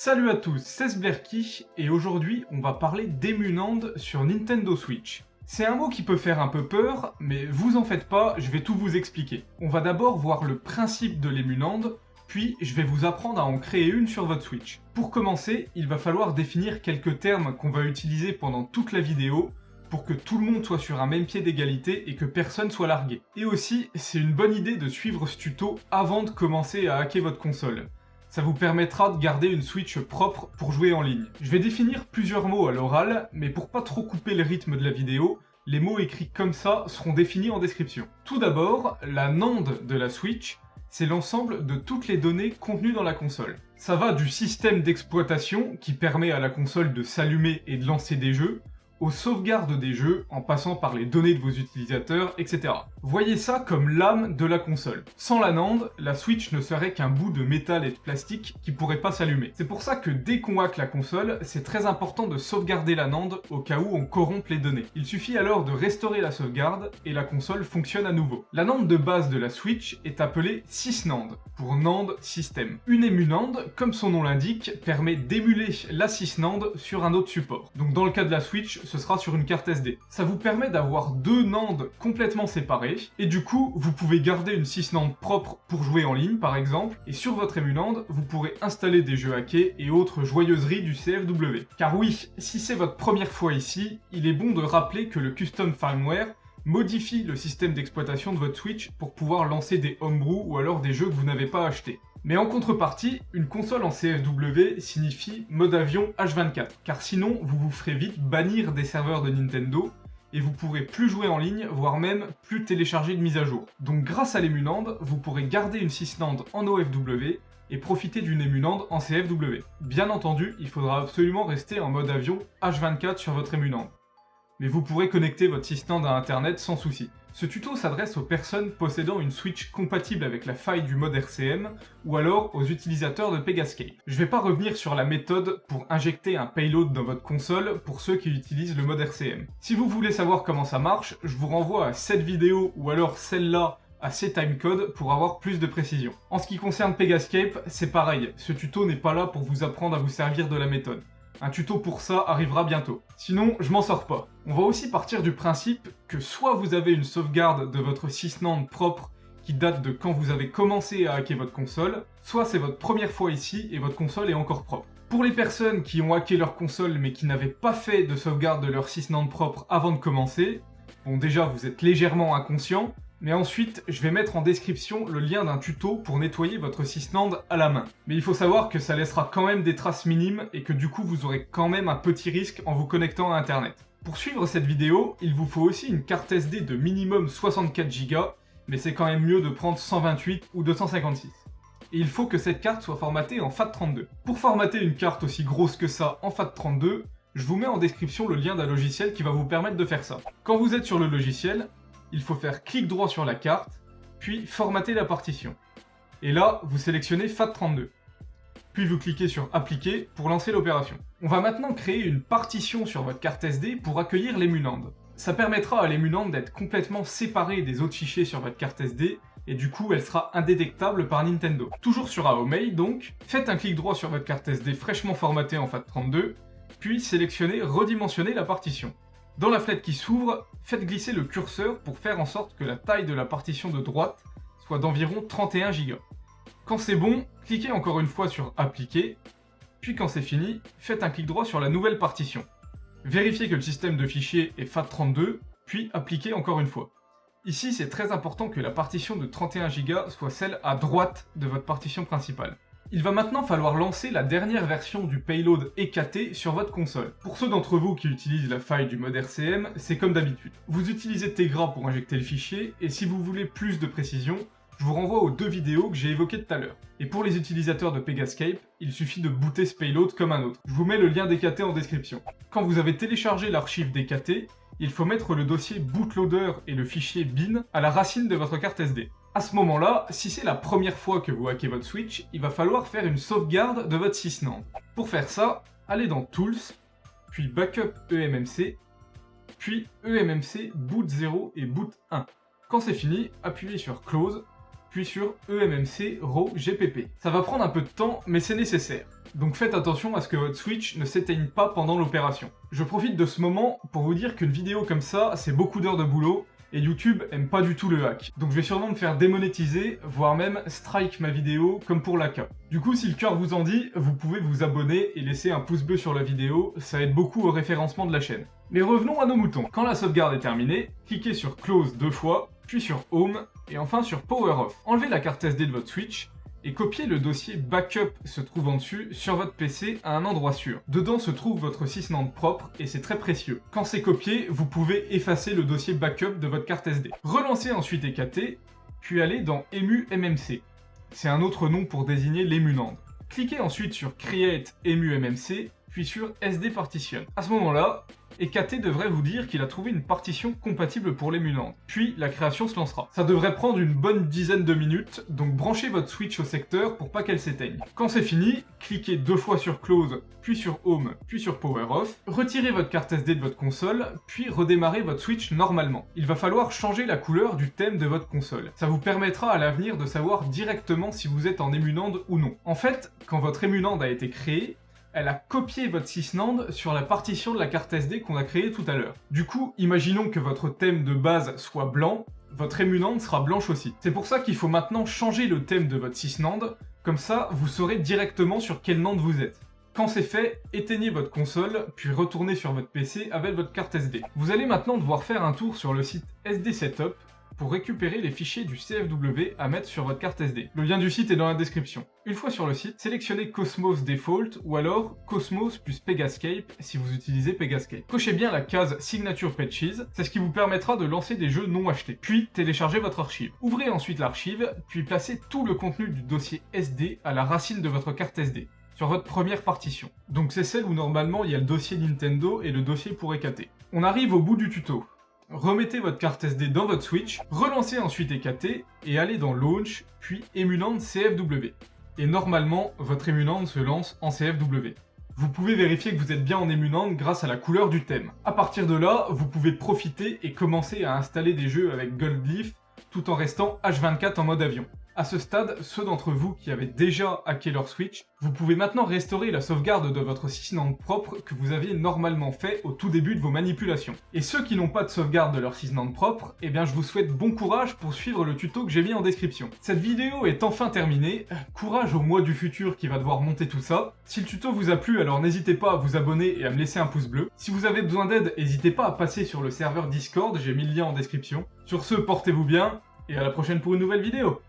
Salut à tous, c'est Sblerky et aujourd'hui on va parler d'Emunand sur Nintendo Switch. C'est un mot qui peut faire un peu peur, mais vous en faites pas, je vais tout vous expliquer. On va d'abord voir le principe de l'Emunand, puis je vais vous apprendre à en créer une sur votre Switch. Pour commencer, il va falloir définir quelques termes qu'on va utiliser pendant toute la vidéo, pour que tout le monde soit sur un même pied d'égalité et que personne soit largué. Et aussi, c'est une bonne idée de suivre ce tuto avant de commencer à hacker votre console. Ça vous permettra de garder une Switch propre pour jouer en ligne. Je vais définir plusieurs mots à l'oral, mais pour pas trop couper le rythme de la vidéo, les mots écrits comme ça seront définis en description. Tout d'abord, la NAND de la Switch, c'est l'ensemble de toutes les données contenues dans la console. Ça va du système d'exploitation qui permet à la console de s'allumer et de lancer des jeux, aux sauvegardes des jeux, en passant par les données de vos utilisateurs, etc. Voyez ça comme l'âme de la console. Sans la NAND, la Switch ne serait qu'un bout de métal et de plastique qui pourrait pas s'allumer. C'est pour ça que dès qu'on hack la console, c'est très important de sauvegarder la NAND au cas où on corrompt les données. Il suffit alors de restaurer la sauvegarde et la console fonctionne à nouveau. La NAND de base de la Switch est appelée SysNAND, pour NAND System. Une Emunand, comme son nom l'indique, permet d'émuler la SysNAND sur un autre support. Donc dans le cas de la Switch, ce sera sur une carte SD. Ça vous permet d'avoir deux NAND complètement séparées, et du coup, vous pouvez garder une SysNAND propre pour jouer en ligne, par exemple, et sur votre Emunand, vous pourrez installer des jeux hackés et autres joyeuseries du CFW. Car oui, si c'est votre première fois ici, il est bon de rappeler que le custom firmware modifie le système d'exploitation de votre Switch pour pouvoir lancer des homebrew ou alors des jeux que vous n'avez pas achetés. Mais en contrepartie, une console en CFW signifie mode avion H24, car sinon vous vous ferez vite bannir des serveurs de Nintendo et vous pourrez plus jouer en ligne, voire même plus télécharger de mise à jour. Donc grâce à l'Emunand, vous pourrez garder une SysNAND en OFW et profiter d'une Emunand en CFW. Bien entendu, il faudra absolument rester en mode avion H24 sur votre Emunand. Mais vous pourrez connecter votre SysNAND à internet sans souci. Ce tuto s'adresse aux personnes possédant une Switch compatible avec la faille du mode RCM, ou alors aux utilisateurs de Pegascape. Je vais pas revenir sur la méthode pour injecter un payload dans votre console pour ceux qui utilisent le mode RCM. Si vous voulez savoir comment ça marche, je vous renvoie à cette vidéo ou alors celle-là à ces timecodes pour avoir plus de précision. En ce qui concerne Pegascape, c'est pareil, ce tuto n'est pas là pour vous apprendre à vous servir de la méthode. Un tuto pour ça arrivera bientôt. Sinon, je m'en sors pas. On va aussi partir du principe que soit vous avez une sauvegarde de votre SysNAND propre qui date de quand vous avez commencé à hacker votre console, soit c'est votre première fois ici et votre console est encore propre. Pour les personnes qui ont hacké leur console mais qui n'avaient pas fait de sauvegarde de leur SysNAND propre avant de commencer, bon déjà vous êtes légèrement inconscient, mais ensuite, je vais mettre en description le lien d'un tuto pour nettoyer votre SysNAND à la main. Mais il faut savoir que ça laissera quand même des traces minimes et que du coup vous aurez quand même un petit risque en vous connectant à internet. Pour suivre cette vidéo, il vous faut aussi une carte SD de minimum 64 Go, mais c'est quand même mieux de prendre 128 ou 256. Et il faut que cette carte soit formatée en FAT32. Pour formater une carte aussi grosse que ça en FAT32, je vous mets en description le lien d'un logiciel qui va vous permettre de faire ça. Quand vous êtes sur le logiciel, il faut faire clic droit sur la carte, puis formater la partition. Et là, vous sélectionnez FAT32. Puis vous cliquez sur Appliquer pour lancer l'opération. On va maintenant créer une partition sur votre carte SD pour accueillir l'Emunand. Ça permettra à l'Emunand d'être complètement séparée des autres fichiers sur votre carte SD, et du coup elle sera indétectable par Nintendo. Toujours sur AOMEI donc, faites un clic droit sur votre carte SD fraîchement formatée en FAT32, puis sélectionnez Redimensionner la partition. Dans la fenêtre qui s'ouvre, faites glisser le curseur pour faire en sorte que la taille de la partition de droite soit d'environ 31 Go. Quand c'est bon, cliquez encore une fois sur Appliquer, puis quand c'est fini, faites un clic droit sur la nouvelle partition. Vérifiez que le système de fichiers est FAT32, puis appliquez encore une fois. Ici, c'est très important que la partition de 31 Go soit celle à droite de votre partition principale. Il va maintenant falloir lancer la dernière version du payload EKT sur votre console. Pour ceux d'entre vous qui utilisent la faille du mode RCM, c'est comme d'habitude. Vous utilisez Tegra pour injecter le fichier, et si vous voulez plus de précision, je vous renvoie aux deux vidéos que j'ai évoquées tout à l'heure. Et pour les utilisateurs de Pegascape, il suffit de booter ce payload comme un autre. Je vous mets le lien d'EKT en description. Quand vous avez téléchargé l'archive d'EKT, il faut mettre le dossier bootloader et le fichier bin à la racine de votre carte SD. À ce moment-là, si c'est la première fois que vous hackez votre Switch, il va falloir faire une sauvegarde de votre SysNAND. Pour faire ça, allez dans Tools, puis Backup eMMC, puis eMMC Boot 0 et Boot 1. Quand c'est fini, appuyez sur Close, puis sur eMMC RAW GPP. Ça va prendre un peu de temps, mais c'est nécessaire. Donc faites attention à ce que votre Switch ne s'éteigne pas pendant l'opération. Je profite de ce moment pour vous dire qu'une vidéo comme ça, c'est beaucoup d'heures de boulot, et YouTube aime pas du tout le hack. Donc je vais sûrement me faire démonétiser, voire même strike ma vidéo comme pour l'AK. Du coup, si le cœur vous en dit, vous pouvez vous abonner et laisser un pouce bleu sur la vidéo, ça aide beaucoup au référencement de la chaîne. Mais revenons à nos moutons. Quand la sauvegarde est terminée, cliquez sur Close 2 fois, puis sur Home, et enfin sur Power Off. Enlevez la carte SD de votre Switch, et copiez le dossier Backup se trouvant dessus sur votre PC à un endroit sûr. Dedans se trouve votre sysnand propre et c'est très précieux. Quand c'est copié, vous pouvez effacer le dossier Backup de votre carte SD. Relancez ensuite EKT, puis allez dans eMuMMC. C'est un autre nom pour désigner l'emunand. Cliquez ensuite sur Create eMuMMC, puis sur SD Partition. À ce moment-là, EKT devrait vous dire qu'il a trouvé une partition compatible pour l'emunand. Puis la création se lancera. Ça devrait prendre une bonne dizaine de minutes, donc branchez votre Switch au secteur pour pas qu'elle s'éteigne. Quand c'est fini, cliquez 2 fois sur Close, puis sur Home, puis sur Power Off, retirez votre carte SD de votre console, puis redémarrez votre Switch normalement. Il va falloir changer la couleur du thème de votre console. Ça vous permettra à l'avenir de savoir directement si vous êtes en emunand ou non. En fait, quand votre emunand a été créé, elle a copié votre sysnand sur la partition de la carte SD qu'on a créée tout à l'heure. Du coup, imaginons que votre thème de base soit blanc, votre emunand sera blanche aussi. C'est pour ça qu'il faut maintenant changer le thème de votre sysnand, comme ça vous saurez directement sur quel nand vous êtes. Quand c'est fait, éteignez votre console, puis retournez sur votre PC avec votre carte SD. Vous allez maintenant devoir faire un tour sur le site SD Setup pour récupérer les fichiers du CFW à mettre sur votre carte SD. Le lien du site est dans la description. Une fois sur le site, sélectionnez Cosmos Default ou alors Cosmos plus Pegascape si vous utilisez Pegascape. Cochez bien la case Signature Patches, c'est ce qui vous permettra de lancer des jeux non achetés. Puis téléchargez votre archive. Ouvrez ensuite l'archive, puis placez tout le contenu du dossier SD à la racine de votre carte SD, sur votre première partition. Donc c'est celle où normalement il y a le dossier Nintendo et le dossier pour EKT. On arrive au bout du tuto. Remettez votre carte SD dans votre Switch, relancez ensuite EKT et allez dans Launch, puis emunand CFW. Et normalement, votre emunand se lance en CFW. Vous pouvez vérifier que vous êtes bien en emunand grâce à la couleur du thème. À partir de là, vous pouvez profiter et commencer à installer des jeux avec Goldleaf tout en restant H24 en mode avion. À ce stade, ceux d'entre vous qui avaient déjà hacké leur Switch, vous pouvez maintenant restaurer la sauvegarde de votre sysnand propre que vous aviez normalement fait au tout début de vos manipulations. Et ceux qui n'ont pas de sauvegarde de leur sysnand propre, eh bien je vous souhaite bon courage pour suivre le tuto que j'ai mis en description. Cette vidéo est enfin terminée, courage au moi du futur qui va devoir monter tout ça. Si le tuto vous a plu, alors n'hésitez pas à vous abonner et à me laisser un pouce bleu. Si vous avez besoin d'aide, n'hésitez pas à passer sur le serveur Discord, j'ai mis le lien en description. Sur ce, portez-vous bien, et à la prochaine pour une nouvelle vidéo.